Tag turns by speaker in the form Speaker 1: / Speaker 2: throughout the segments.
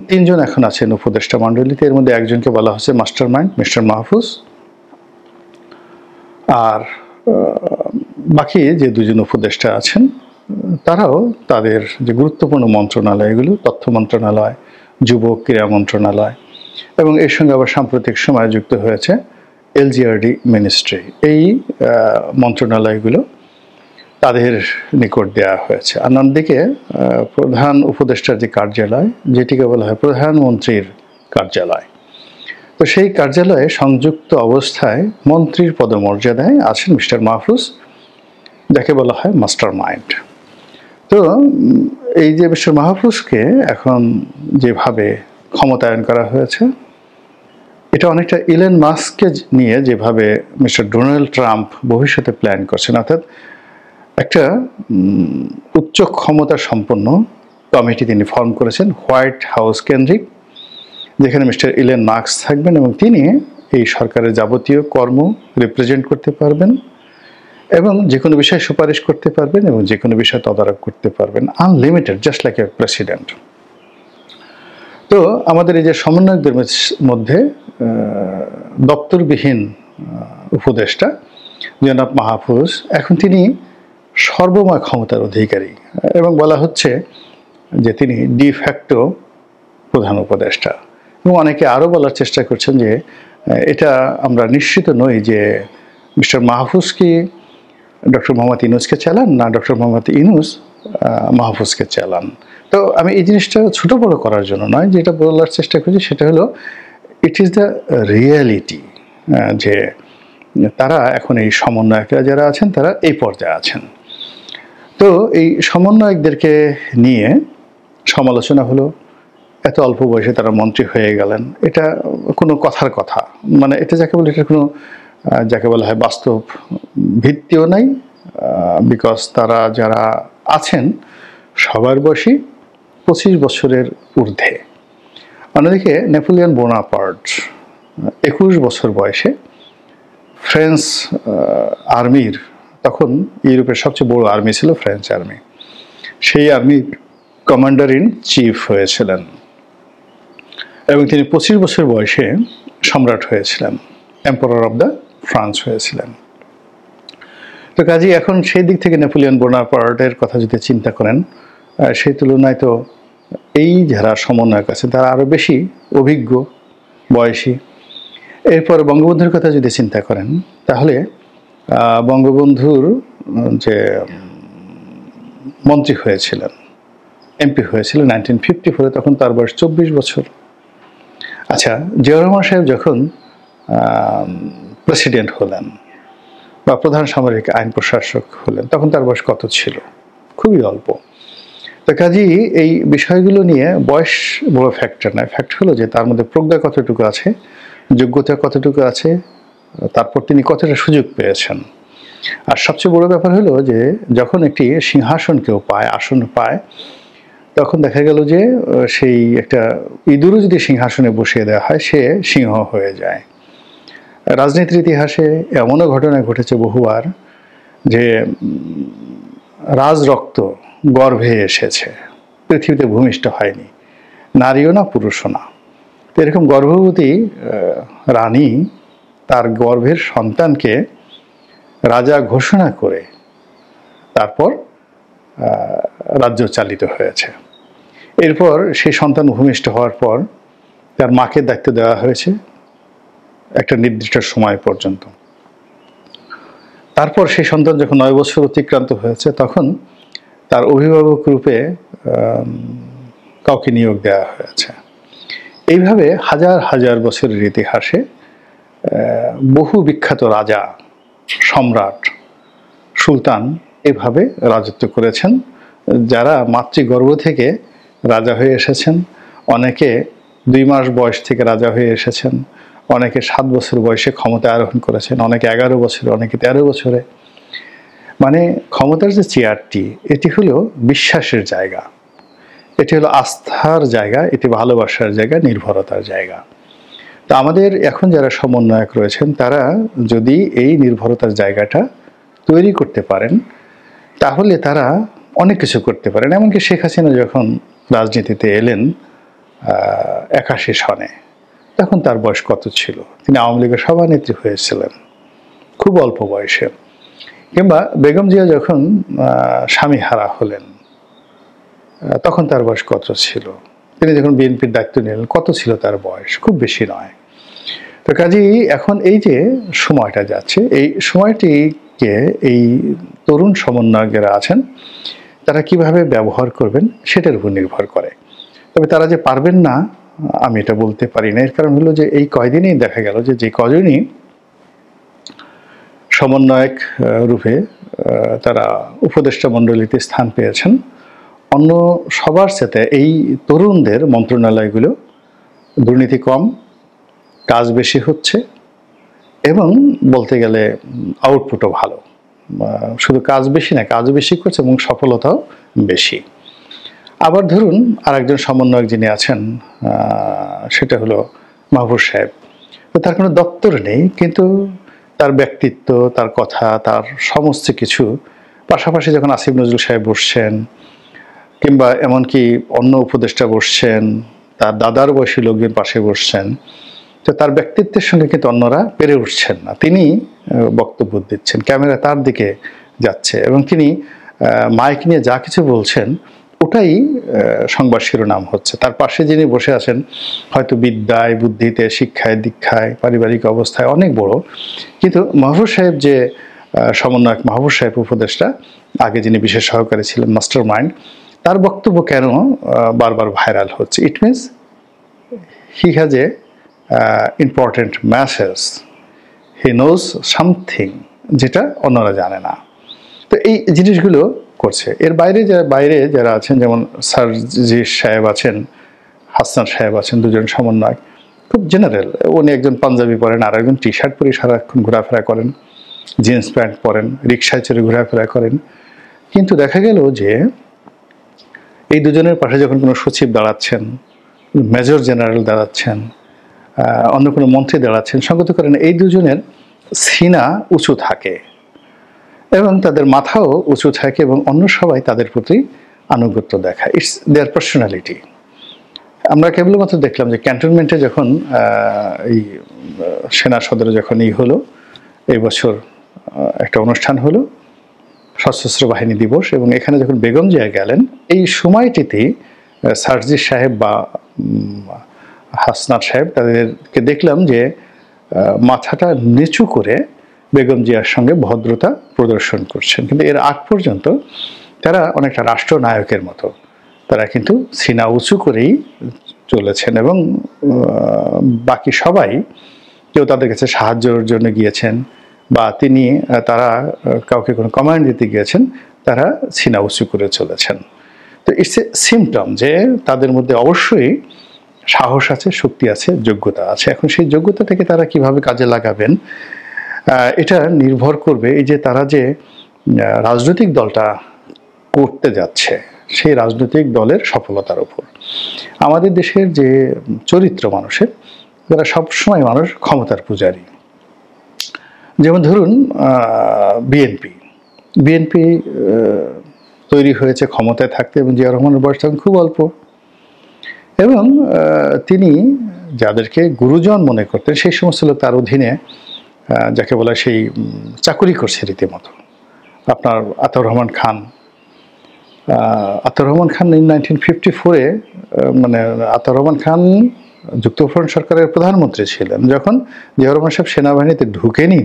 Speaker 1: তিনজন এখন আছেন উপদেষ্টা মণ্ডলীতে। এর মধ্যে একজনকে বলা হচ্ছে মাস্টার মাইন্ড মিস্টার মাহফুজ, আর বাকি যে দুজন উপদেষ্টা আছেন তারাও তাদের যে গুরুত্বপূর্ণ মন্ত্রণালয়গুলো, তথ্য মন্ত্রণালয়, যুব ক্রীড়া মন্ত্রণালয় এবং এর সঙ্গে আবার সাম্প্রতিক সময়ে যুক্ত হয়েছে এলজিআরডি মিনিস্ট্রি, এই মন্ত্রণালয়গুলো তাদের নিকট দেওয়া হয়েছে। আর অন্যদিকে প্রধান উপদেষ্টার যে কার্যালয়, যেটিকে বলা হয় প্রধানমন্ত্রীর কার্যালয়, তো সেই কার্যালয়ে সংযুক্ত অবস্থায় মন্ত্রীর পদমর্যাদায় আছেন মিস্টার মাহফুজ, যাকে বলা হয় মাস্টার মাইন্ড। তো এই যে মিস্টার মাহফুজকে এখন যেভাবে ক্ষমতায়ন করা হয়েছে, এটা অনেকটা ইলন মাস্ককে নিয়ে যেভাবে মিস্টার ডোনাল্ড ট্রাম্প ভবিষ্যতে প্ল্যান করছেন, অর্থাৎ একটা উচ্চ ক্ষমতা সম্পন্ন কমিটি তিনি ফর্ম করেছেন হোয়াইট হাউস কেন্দ্রিক, যেখানে মিস্টার ইলন মাস্ক থাকবেন এবং তিনি এই সরকারের যাবতীয় কর্ম রিপ্রেজেন্ট করতে পারবেন এবং যে কোনো বিষয়ে সুপারিশ করতে পারবেন এবং যে কোনো বিষয়ে তদারক করতে পারবেন, unlimited, just like a president. তো আমাদের এই যে সমন্বয়কদের মধ্যে দপ্তরবিহীন উপদেষ্টা জনাব মাহফুজ, এখন তিনি সর্বময় ক্ষমতার অধিকারী এবং বলা হচ্ছে যে তিনি ডি ফ্যাক্টো প্রধান উপদেষ্টা। এবং অনেকে আরও বলার চেষ্টা করছেন যে এটা আমরা নিশ্চিত নই যে মিস্টার মাহফুজ কি ডক্টর মোহাম্মদ ইউনূসকে চালান না ডক্টর মোহাম্মদ ইউনূস মাহফুজকে চালান। তো আমি এই জিনিসটা ছোট বড় করার জন্য নয়, যেটা বলার চেষ্টা করছি সেটা হলো ইট ইজ দ্য রিয়ালিটি, যে তারা এখন এই সমন্বয়করা যারা আছেন তারা এই পর্যায়ে আছেন। তো এই সমন্বয়কদেরকে নিয়ে সমালোচনা হলো, এত অল্প বয়সে তারা মন্ত্রী হয়ে গেলেন, এটা কোনো কথার কথা, মানে এটা যাকে বলে এটা কোনো যাকে বলা হয় বাস্তব ভিত্তিও নাই, বিকজ তারা যারা আছেন সবার বয়সী 25 বছরের ঊর্ধ্বে। অন্যদিকে নেপোলিয়ন বোনাপার্ট 21 বছর বয়সে ফ্রেঞ্চ আর্মির, তখন ইউরোপের সবচেয়ে বড় আর্মি ছিল ফ্রেঞ্চ আর্মি, সেই আর্মির কমান্ডার ইন চিফ হয়েছিলেন এবং তিনি 25 বছর বয়সে সম্রাট হয়েছিলেন, এম্পারার অব দ্য ফ্রান্স হয়েছিলেন। তো কাজেই এখন সেই দিক থেকে নেপোলিয়ন বোনাপার্টের কথা যদি চিন্তা করেন, সেই তুলনায় তো এই যারা সমন্বয়ক আছে তারা আরও বেশি অভিজ্ঞ বয়সী। এরপর বঙ্গবন্ধুর কথা যদি চিন্তা করেন, তাহলে বঙ্গবন্ধুর যে মন্ত্রী হয়েছিলেন, এমপি হয়েছিলেন 1954, তখন তার বয়স 24 বছর। আচ্ছা, জিয়াউর রহমান সাহেব যখন প্রেসিডেন্ট হলেন বা প্রধান সামরিক আইন প্রশাসক হলেন, তখন তার বয়স কত ছিল? খুবই অল্প। তো কাজেই এই বিষয়গুলো নিয়ে বয়স বড় ফ্যাক্টর নয়, ফ্যাক্ট হলো যে তার মধ্যে প্রজ্ঞা কতটুকু আছে, যোগ্যতা কতটুকু আছে, তারপর তিনি কতটা সুযোগ পেয়েছেন। আর সবচেয়ে বড় ব্যাপার হলো যে যখন একটি সিংহাসন কেউ পায়, আসন পায়, তখন দেখা গেল যে সেই একটা ইঁদুরও যদি সিংহাসনে বসিয়ে দেওয়া হয় সে সিংহ হয়ে যায়। রাজনীতির ইতিহাসে এমনও ঘটনা ঘটেছে বহুবার যে রাজরক্ত গর্ভে এসেছে, পৃথিবীতে ভূমিষ্ঠ হয়নি, নারীও না পুরুষও না। তো এরকম গর্ভবতী রানী তার গর্ভের সন্তানকে রাজা ঘোষণা করে তারপর রাজ্য চালিত হয়েছে। এরপর সেই সন্তান ভূমিষ্ঠ হওয়ার পর তার মাকে দায়িত্ব দেওয়া হয়েছে একটা নির্দিষ্ট সময় পর্যন্ত। তারপর সেই সন্তান যখন 9 বছর অতিক্রান্ত হয়েছে, তখন তার অভিভাবক রূপে কাউকে নিয়োগ দেওয়া হয়েছে। এইভাবে হাজার হাজার বছরের ইতিহাসে বহু বিখ্যাত রাজা, সম্রাট, সুলতান এভাবে রাজত্ব করেছেন, যারা মাতৃগর্ভ থেকে রাজা হয়ে এসেছেন। অনেকে 2 মাস বয়স থেকে রাজা হয়ে এসেছেন, অনেকে 7 বছর বয়সে ক্ষমতা আরোহণ করেছেন, অনেকে 11 বছরে, অনেকে 13 বছরে। মানে ক্ষমতার যে চেয়ারটি, এটি হলো বিশ্বাসের জায়গা, এটি হলো আস্থার জায়গা, এটি ভালোবাসার জায়গা, নির্ভরতার জায়গা। তো আমাদের এখন যারা সমন্বয়ক রয়েছেন তারা যদি এই নির্ভরতার জায়গাটা তৈরি করতে পারেন, তাহলে তারা অনেক কিছু করতে পারেন। এমনকি শেখ হাসিনা যখন রাজনীতিতে এলেন, 81 সনে। তখন তার বয়স কত ছিল? তিনি আওয়ামী লীগের সভানেত্রী হয়েছিলেন খুব অল্প বয়সে। কিংবা বেগম জিয়া যখন স্বামীহারা হলেন, তখন তার বয়স কত ছিল? তিনি যখন বিএনপির দায়িত্ব নিলেন, কত ছিল তার বয়স? খুব বেশি নয়। তো কাজেই এখন এই যে সময়টা যাচ্ছে, এই সময়টিকে এই তরুণ সমন্বয়ক যারা আছেন তারা কিভাবে ব্যবহার করবেন সেটার উপর নির্ভর করে। তবে তারা যে পারবেন না আমি এটা বলতে পারি না। এর কারণ হলো যে এই কয়দিনেই দেখা গেল যে কজনই সমন্বয়ক রূপে তারা উপদেষ্টা মণ্ডলীতে স্থান পেয়েছেন, অন্য সবার সাথে এই তরুণদের মন্ত্রণালয়গুলো দুর্নীতি কম, কাজ বেশি হচ্ছে এবং বলতে গেলে আউটপুটও ভালো। শুধু কাজ বেশি না, কাজ বেশি করছে এবং সফলতাও বেশি। আবার ধরুন আরেকজন সমন্বয়ক যিনি আছেন, সেটা হলো মাহফুজ সাহেব। তার কোনো দপ্তর নেই, কিন্তু তার ব্যক্তিত্ব, তার কথা, তার সমস্ত কিছু, পাশাপাশি যখন আসিফ নজরুল সাহেব বসছেন কিংবা এমনকি অন্য উপদেষ্টা বসছেন, তার দাদার বয়সী লোকজন পাশে বসছেন, তো তার ব্যক্তিত্বের সঙ্গে কিন্তু অন্যরা পেরে উঠছেন না। তিনি বক্তব্য দিচ্ছেন, ক্যামেরা তার দিকে যাচ্ছে এবং তিনি মাইক নিয়ে যা কিছু বলছেন ওটাই সংবাদ শিরোনাম হচ্ছে। তার পাশে যিনি বসে আছেন হয়তো বিদ্যায়, বুদ্ধিতে, শিক্ষায়, দীক্ষায়, পারিবারিক অবস্থায় অনেক বড়, কিন্তু মাহফুজ সাহেব যে সমন্বয়ক মাহফুজ সাহেব উপদেষ্টা, আগে যিনি বিশেষ সহকারী ছিলেন, মাস্টার মাইন্ড, তার বক্তব্য কেন বারবার ভাইরাল হচ্ছে? It means he has a important message, he knows something যেটা অন্যরা জানে না। তো এই জিনিসগুলো করছে। এর বাইরে যারা আছেন, যেমন সার্জিস সাহেব আছেন, হাসান সাহেব আছেন, দুজন সমন্বয়ক, খুব জেনারেল। উনি একজন পাঞ্জাবি পরেন আর একজন টি শার্ট পরে সারাক্ষণ ঘোরাফেরা করেন, জিন্স প্যান্ট পরেন, রিক্সায় চড়ে ঘোরাফেরা করেন। কিন্তু দেখা গেল যে এই দুজনের পাশে যখন কোনো সচিব দাঁড়াচ্ছেন, মেজর জেনারেল দাঁড়াচ্ছেন, অন্য কোনো মন্ত্রী দাঁড়াচ্ছেন, সঙ্গত করেন এই দুজনের সিনা উঁচু থাকে এবং তাদের মাথাও উঁচু থাকে এবং অন্য সবাই তাদের প্রতি আনুগত্য দেখায়। It's their personality. আমরা কেবলমাত্র দেখলাম যে ক্যান্টনমেন্টে যখন এই সেনা সদরে যখন হলো, এই বছর একটা অনুষ্ঠান হলো, সশস্ত্র বাহিনী দিবস, এবং এখানে যখন বেগম জিয়া গেলেন, এই সময়টিতেই সার্জিস সাহেব বা হাসনাত সাহেব তাদেরকে দেখলাম যে মাথাটা নিচু করে বেগম জিয়ার সঙ্গে ভদ্রতা প্রদর্শন করছেন। কিন্তু এর আগ পর্যন্ত তারা অনেকটা রাষ্ট্রনায়কের মতো, তারা কিন্তু সিনা উঁচু করেই চলেছেন এবং বাকি সবাই, কেউ তাদের কাছে সাহায্যের জন্য গিয়েছেন বা তারা কাউকে কোনো কমান্ড দিতে গিয়েছেন, তারা সিনা উঁচু করে চলেছেন। তো ইটস এ সিমটম যে তাদের মধ্যে অবশ্যই সাহস আছে, শক্তি আছে, যোগ্যতা আছে। এখন সেই যোগ্যতাটাকে তারা কিভাবে কাজে লাগাবেন, এটা নির্ভর করবে এই যে তারা যে রাজনৈতিক দলটা করতে যাচ্ছে সেই রাজনৈতিক দলের সফলতার উপর। আমাদের দেশের যে চরিত্র মানুষের, যারা সবসময় মানুষ ক্ষমতার পূজারী। যেমন ধরুন বিএনপি তৈরি হয়েছে ক্ষমতায় থাকতে, এবং জিয়া রহমানের বয়স তখন খুব অল্প, এবং তিনি যাদেরকে গুরুজন মনে করতেন সেই সমস্ত লোক তার অধীনে, যাকে বলা সেই চাকুরি করছে রীতিমতো। আপনার আতাউর রহমান খান 1954-এ, মানে আতাউর রহমান খান যুক্তফ্রন্ট সরকারের প্রধানমন্ত্রী ছিলেন যখন জিয়া রহমান সাহেব সেনাবাহিনীতে ঢুকেনি।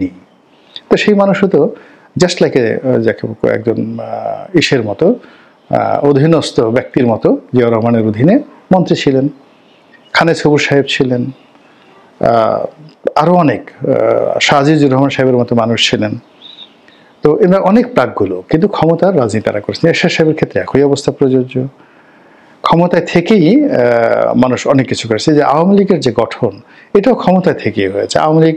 Speaker 1: তো সেই মানুষও তো জাস্ট লাইক যাকে একজন ইসের মতো, অধীনস্থ ব্যক্তির মতো জিয়া রহমানের অধীনে মন্ত্রী ছিলেন। খানে সবুর সাহেব ছিলেন, আরও অনেক, শাহজিজুর রহমান সাহেবের মতো মানুষ ছিলেন। তো এরা অনেক প্রাকগুলো, কিন্তু ক্ষমতার রাজনীতি তারা করেছেন। এরশাদ সাহেবের ক্ষেত্রে একই অবস্থা প্রযোজ্য। ক্ষমতায় থেকেই মানুষ অনেক কিছু করেছে। যে আওয়ামী লীগের যে গঠন, এটাও ক্ষমতায় থেকেই হয়েছে। আওয়ামী লীগ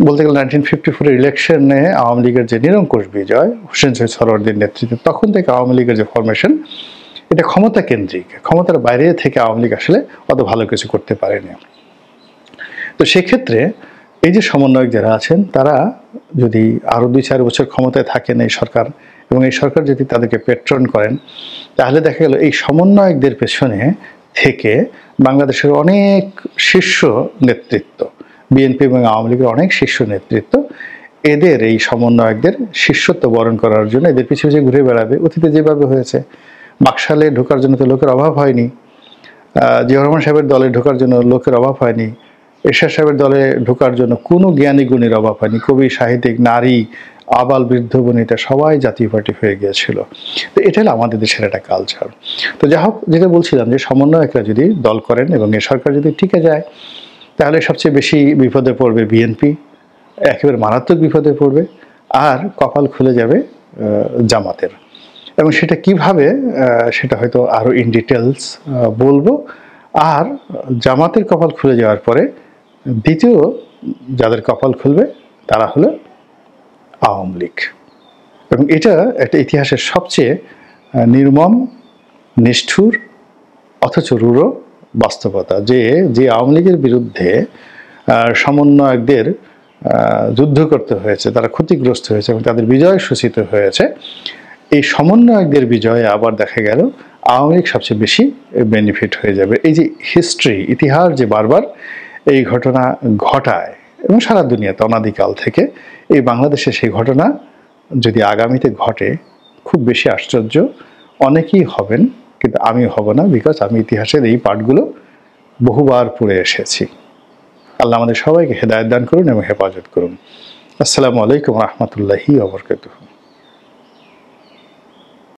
Speaker 1: বলতে গেলে 1954 ইলেকশনে আওয়ামী লীগের যে নিরঙ্কুশ বিজয় হোসেন শহীদ সরওয়ার্দীর নেতৃত্বে, তখন থেকে আওয়ামী লীগের যে ফরমেশন, এটা ক্ষমতা কেন্দ্রিক। ক্ষমতার বাইরে থেকে আওয়ামী লীগ আসলে অত ভালো কিছু করতে পারেনি। তো সেক্ষেত্রে এই যে সমন্বয়ক যারা আছেন, তারা যদি আরও 2-4 বছর ক্ষমতায় থাকেন এই সরকার, এবং এই সরকার যদি তাদেরকে পেট্রন করেন, তাহলে দেখা গেল এই সমন্বয়কদের পেছনে থেকে বাংলাদেশের অনেক শীর্ষ নেতৃত্ব, বিএনপি এবং আওয়ামী লীগের অনেক শীর্ষ নেতৃত্ব এদের এই সমন্বয়কদের শিষ্যত্ব বরণ করার জন্য এদের পিছু পিছু ঘুরে বেড়াবে। অতীতে যেভাবে হয়েছে, বাকশালে ঢোকার জন্য তো লোকের অভাব হয়নি, জিয়াউর রহমান সাহেবের দলে ঢোকার জন্য লোকের অভাব হয়নি, এরশাদ সাহেবের দলে ঢোকার জন্য কোনো জ্ঞানী গুণীর অভাব হয়নি। কবি, সাহিত্যিক, নারী, আবাল, বৃদ্ধ, বনিতা সবাই জাতীয় পার্টি হয়ে গিয়েছিল। তো এটা হলো আমাদের দেশের একটা কালচার। তো যাই হোক, যেটা বলছিলাম যে সমন্বয়করা যদি দল করেন এবং এ সরকার যদি টিকে যায়, তাহলে সবচেয়ে বেশি বিপদে পড়বে বিএনপি, একেবারে মারাত্মক বিপদে পড়বে, আর কপাল খুলে যাবে জামাতের। এবং সেটা কিভাবে, সেটা হয়তো আরও ইন ডিটেলস বলবো। আর জামাতের কপাল খুলে যাওয়ার পরে দ্বিতীয় যাদের কপাল খুলবে তারা হলো আওয়ামী লীগ। এবং এটা একটা ইতিহাসের সবচেয়ে নির্মম, নিষ্ঠুর অথচ রূঢ় বাস্তবতা, যে আওয়ামী লীগের বিরুদ্ধে সমন্বয়কদের যুদ্ধ করতে হয়েছে, তারা ক্ষতিগ্রস্ত হয়েছে এবং তাদের বিজয় সূচিত হয়েছে। এই সমন্বয়কদের বিজয়ে আবার দেখা গেল আওয়ামী লীগ সবচেয়ে বেশি বেনিফিট হয়ে যাবে। এই যে হিস্ট্রি, ইতিহাস যে বারবার এই ঘটনা ঘটায় এবং সারা দুনিয়াতে অনাদিকাল থেকে, এই বাংলাদেশে সেই ঘটনা যদি আগামীতে ঘটে, খুব বেশি আশ্চর্য অনেকেই হবেন, কিন্তু আমি হব না, বিকজ আমি ইতিহাসের এই পাঠগুলো বহুবার পড়ে এসেছি। আল্লাহ আমাদের সবাইকে হেদায়েত দান করুন এবং হেফাজত করুন। আসসালামু আলাইকুম রহমতুল্লাহি ওয়া বারাকাতুহু।